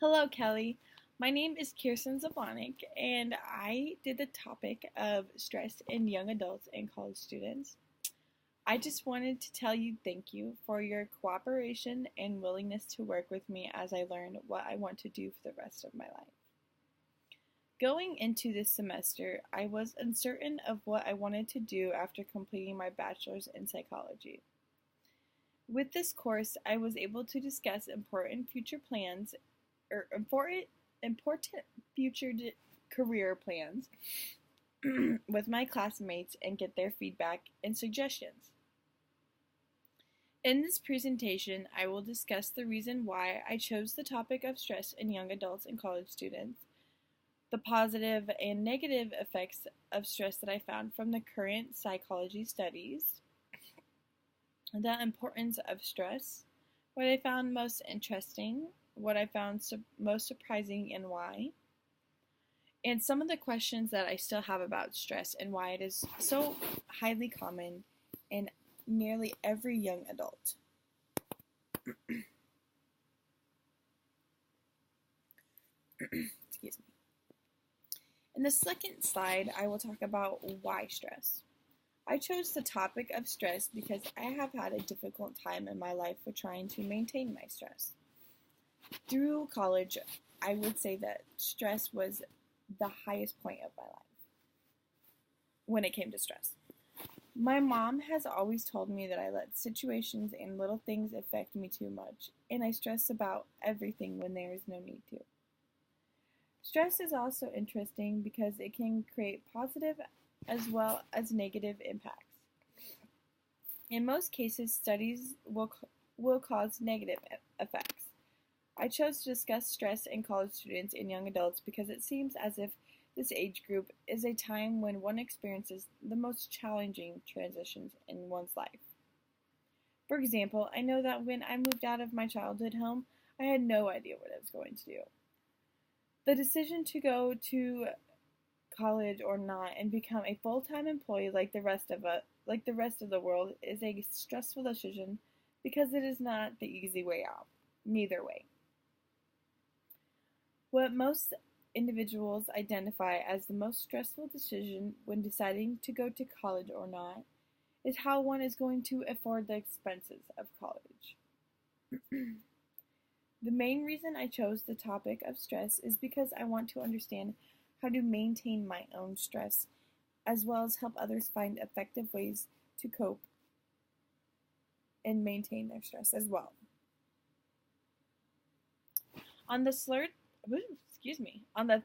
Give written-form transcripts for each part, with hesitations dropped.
Hello, Kelly. My name is Kiersten Zvolanek, and I did the topic of stress in young adults and college students. I just wanted to tell you thank you for your cooperation and willingness to work with me as I learn what I want to do for the rest of my life. Going into this semester, I was uncertain of what I wanted to do after completing my bachelor's in psychology. With this course, I was able to discuss important future plans or important future career plans with my classmates and get their feedback and suggestions. In this presentation, I will discuss the reason why I chose the topic of stress in young adults and college students, the positive and negative effects of stress that I found from the current psychology studies, the importance of stress, what I found most interesting, what I found most surprising and why, and some of the questions that I still have about stress and why it is so highly common in nearly every young adult. Excuse me. In the second slide, I will talk about why stress. I chose the topic of stress because I have had a difficult time in my life with trying to maintain my stress. Through college, I would say that stress was the highest point of my life when it came to stress. My mom has always told me that I let situations and little things affect me too much, and I stress about everything when there is no need to. Stress is also interesting because it can create positive as well as negative impacts. In most cases, studies will cause negative effects. I chose to discuss stress in college students and young adults because it seems as if this age group is a time when one experiences the most challenging transitions in one's life. For example, I know that when I moved out of my childhood home, I had no idea what I was going to do. The decision to go to college or not and become a full-time employee like the rest of the world is a stressful decision because it is not the easy way out. Neither way. What most individuals identify as the most stressful decision when deciding to go to college or not is how one is going to afford the expenses of college. The main reason I chose the topic of stress is because I want to understand how to maintain my own stress, as well as help others find effective ways to cope and maintain their stress as well. On the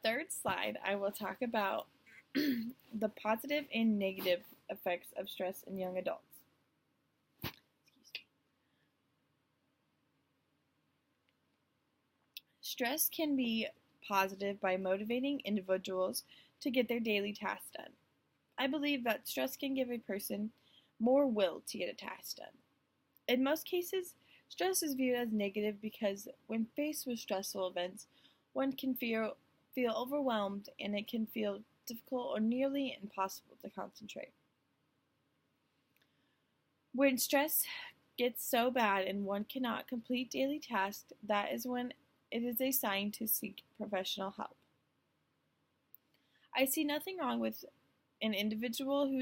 third slide, I will talk about the positive and negative effects of stress in young adults. Stress can be positive by motivating individuals to get their daily tasks done. I believe that stress can give a person more will to get a task done. In most cases, stress is viewed as negative because when faced with stressful events, one can feel overwhelmed and it can feel difficult or nearly impossible to concentrate. When stress gets so bad and one cannot complete daily tasks, that is when it is a sign to seek professional help. I see nothing wrong with an individual who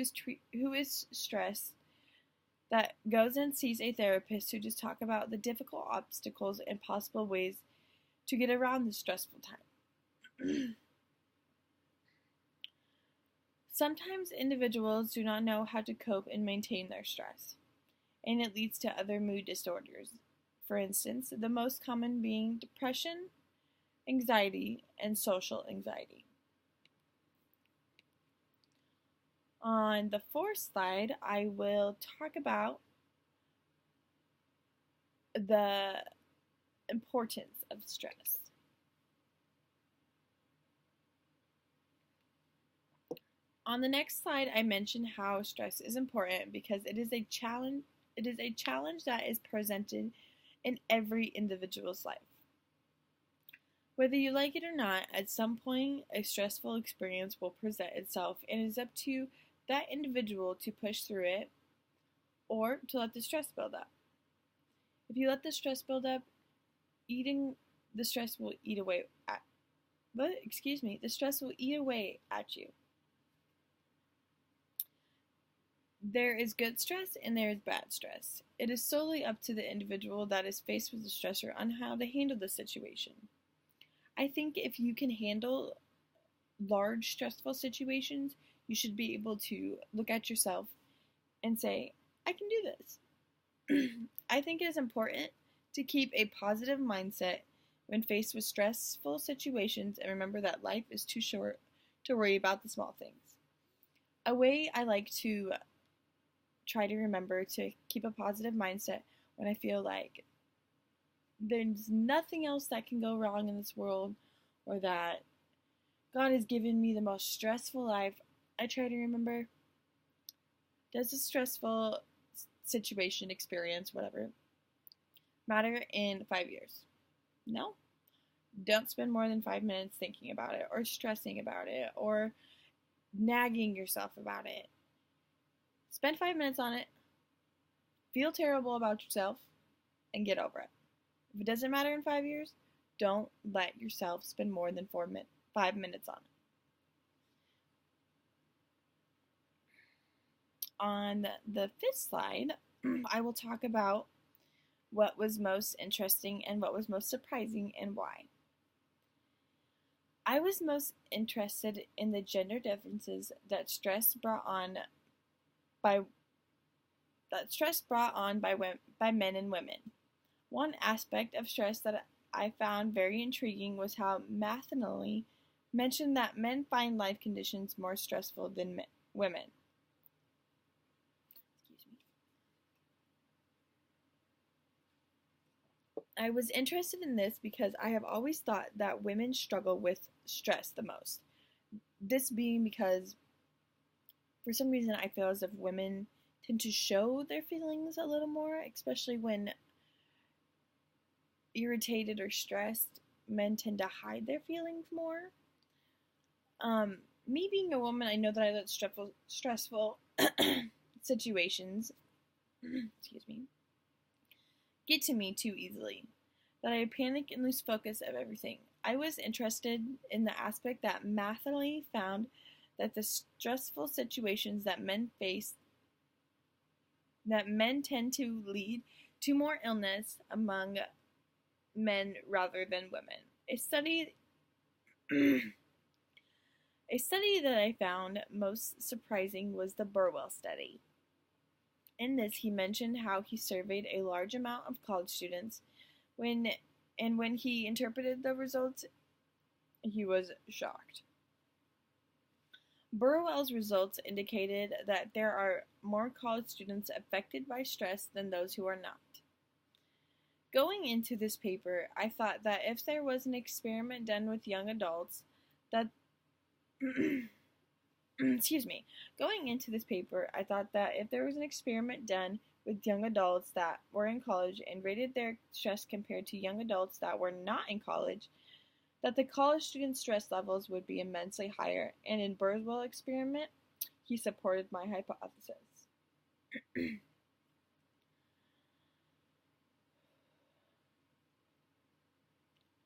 is stressed that goes and sees a therapist to just talk about the difficult obstacles and possible ways to get around the stressful time. Sometimes individuals do not know how to cope and maintain their stress, and it leads to other mood disorders. For instance, the most common being depression, anxiety, and social anxiety. On the fourth slide, I will talk about the importance of stress. On the next slide, I mention how stress is important because it is a challenge that is presented in every individual's life. Whether you like it or not, at some point a stressful experience will present itself, and it is up to that individual to push through it or to let the stress build up. If you let the stress build up, eating the stress will eat away at the stress will eat away at you. There is good stress and there is bad stress. It is solely up to the individual that is faced with the stressor on how to handle the situation. I think if you can handle large stressful situations, you should be able to look at yourself and say, I can do this. I think it is important to keep a positive mindset when faced with stressful situations and remember that life is too short to worry about the small things. A way I like to try to remember to keep a positive mindset when I feel like there's nothing else that can go wrong in this world or that God has given me the most stressful life, I try to remember, does a stressful situation, experience, whatever, matter in 5 years? No. Don't spend more than 5 minutes thinking about it or stressing about it or nagging yourself about it. Spend 5 minutes on it, feel terrible about yourself, and get over it. If it doesn't matter in 5 years, don't let yourself spend more than 5 minutes on it. On the fifth slide, I will talk about what was most interesting and what was most surprising and why. I was most interested in the gender differences that stress brought on by men and women. One aspect of stress that I found very intriguing was how Mathenly mentioned that men find life conditions more stressful than women. I was interested in this because I have always thought that women struggle with stress the most. This being because for some reason I feel as if women tend to show their feelings a little more, especially when irritated or stressed. Men tend to hide their feelings more. Me being a woman, I know that I let stressful situations get to me too easily, that I panic and lose focus of everything. I was interested in the aspect that Mathenly found that the stressful situations that men face, that men tend to lead to more illness among men rather than women. A study that I found most surprising was the Burwell study. In this, he mentioned how he surveyed a large amount of college students when he interpreted the results, he was shocked. Burwell's results indicated that there are more college students affected by stress than those who are not. Going into this paper, I thought that if there was an experiment done with young adults that Going into this paper, I thought that if there was an experiment done with young adults that were in college and rated their stress compared to young adults that were not in college, that the college student stress levels would be immensely higher, and in Burwell's experiment, he supported my hypothesis.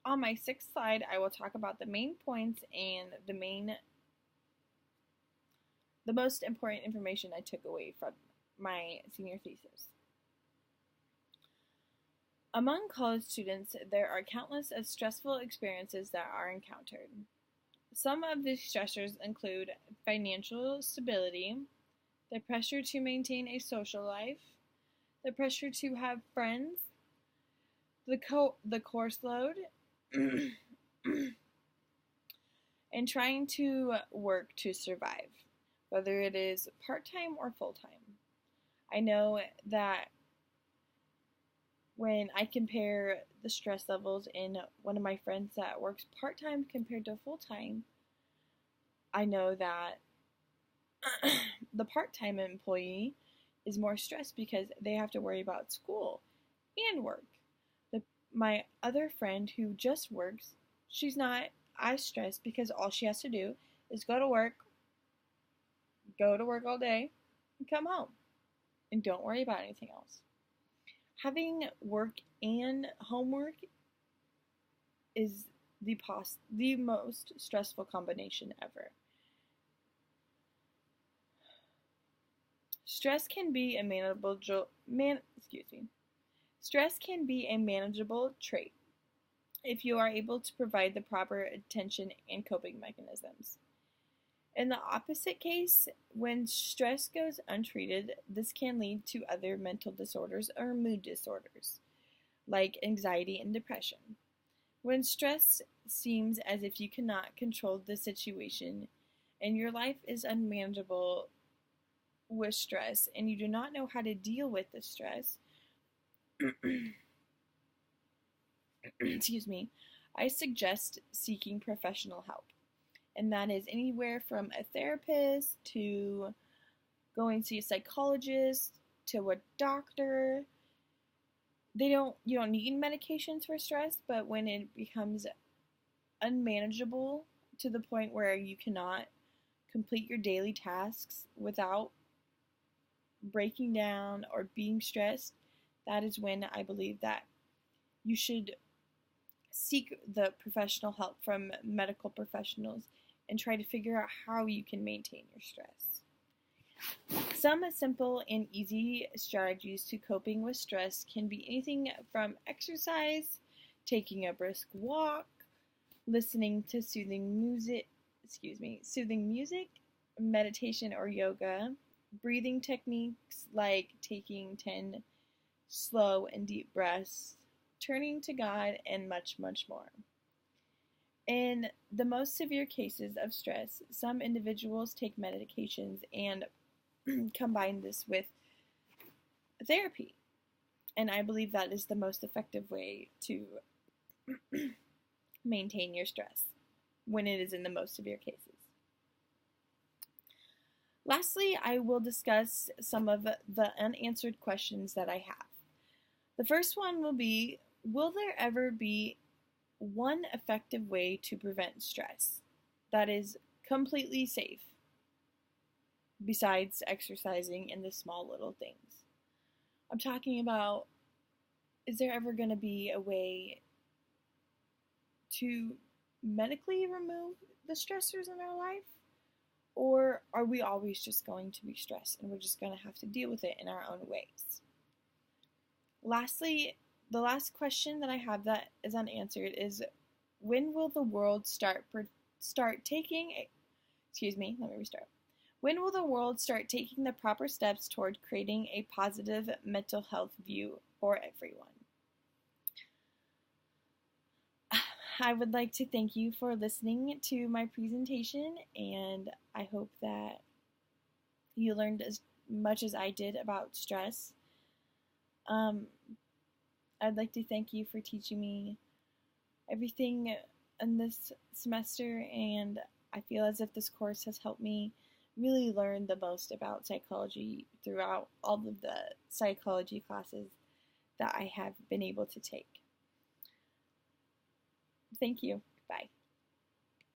On my sixth slide, I will talk about the main points and the most important information I took away from my senior thesis. Among college students, there are countless of stressful experiences that are encountered. Some of these stressors include financial stability, the pressure to maintain a social life, the pressure to have friends, the course load, and trying to work to survive, whether it is part-time or full-time. I know that when I compare the stress levels in one of my friends that works part-time compared to full-time, I know that the part-time employee is more stressed because they have to worry about school and work. My other friend who just works, she's not as stressed because all she has to do is go to work all day, and come home, and don't worry about anything else. Having work and homework is the most stressful combination ever. Stress can be a Stress can be a manageable trait if you are able to provide the proper attention and coping mechanisms. In the opposite case, when stress goes untreated, this can lead to other mental disorders or mood disorders, like anxiety and depression. When stress seems as if you cannot control the situation and your life is unmanageable with stress and you do not know how to deal with the stress, excuse me, I suggest seeking professional help. And that is anywhere from a therapist to going to see a psychologist to a doctor. You don't need medications for stress, but when it becomes unmanageable to the point where you cannot complete your daily tasks without breaking down or being stressed, that is when I believe that you should seek the professional help from medical professionals and try to figure out how you can maintain your stress. Some simple and easy strategies to coping with stress can be anything from exercise, taking a brisk walk, listening to soothing music, meditation or yoga, breathing techniques like taking 10 slow and deep breaths, turning to God, and much, much more. In the most severe cases of stress, some individuals take medications and combine this with therapy. And I believe that is the most effective way to maintain your stress when it is in the most severe cases. Lastly, I will discuss some of the unanswered questions that I have. The first one will be, will there ever be one effective way to prevent stress that is completely safe besides exercising and the small little things? I'm talking about, is there ever going to be a way to medically remove the stressors in our life? Or are we always just going to be stressed and we're just going to have to deal with it in our own ways? Lastly, the last question that I have that is unanswered is, when will the world When will the world start taking the proper steps toward creating a positive mental health view for everyone? I would like to thank you for listening to my presentation, and I hope that you learned as much as I did about stress. I'd like to thank you for teaching me everything in this semester, and I feel as if this course has helped me really learn the most about psychology throughout all of the psychology classes that I have been able to take. Thank you. Bye.